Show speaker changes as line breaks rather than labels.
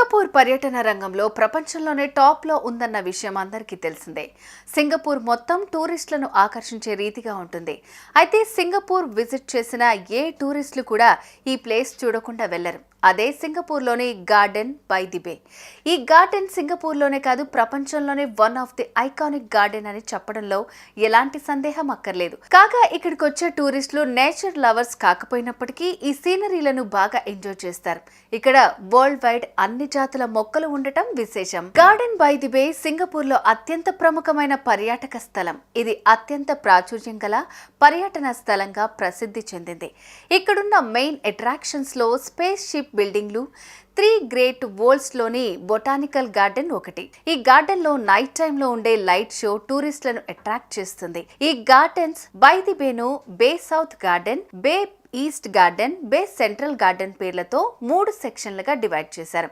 Singapore పర్యటన రంగంలో ప్రపంచంలోనే టాప్లో ఉందన్న విషయం అందరికీ తెలిసిందే. సింగపూర్ మొత్తం టూరిస్టులను ఆకర్షించే రీతిగా ఉంటుంది. అయితే సింగపూర్ విజిట్ చేసిన ఏ టూరిస్టులు కూడా ఈ ప్లేస్ చూడకుండా వెళ్లరు. అదే సింగపూర్లోని గార్డెన్ బై ది బే. ఈ గార్డెన్ సింగపూర్లోనే కాదు, ప్రపంచంలోనే one of the iconic garden అని చెప్పడంలో ఎలాంటి సందేహం అక్కర్లేదు. కాగా ఇక్కడికి వచ్చే టూరిస్టులు నేచర్ లవర్స్ కాకపోయినప్పటికీ ఈ సీనరీలను బాగా ఎంజాయ్ చేస్తారు. ఇక్కడ వరల్డ్ వైడ్ అన్ని జాతుల మొక్కలు ఉండటం విశేషం. గార్డెన్ బై ది బే సింగపూర్లో అత్యంత ప్రముఖమైన పర్యాటక స్థలం. ఇది అత్యంత ప్రాచుర్యం గల పర్యటన స్థలంగా ప్రసిద్ధి చెందింది. ఇక్కడున్న మెయిన్ అట్రాక్షన్స్ లో స్పేస్ షిప్ బిల్డింగ్లు, 3 గ్రేట్ వరల్డ్స్ లోని బొటానికల్ గార్డెన్ ఒకటి. ఈ గార్డెన్ లో నైట్ టైమ్ లో ఉండే లైట్ షో టూరిస్టులను అట్రాక్ట్ చేస్తుంది. ఈ గార్డెన్స్ బై ది బేను bay south garden, bay east garden, bay central garden పేర్లతో 3 సెక్షన్లుగా డివైడ్ చేశారు.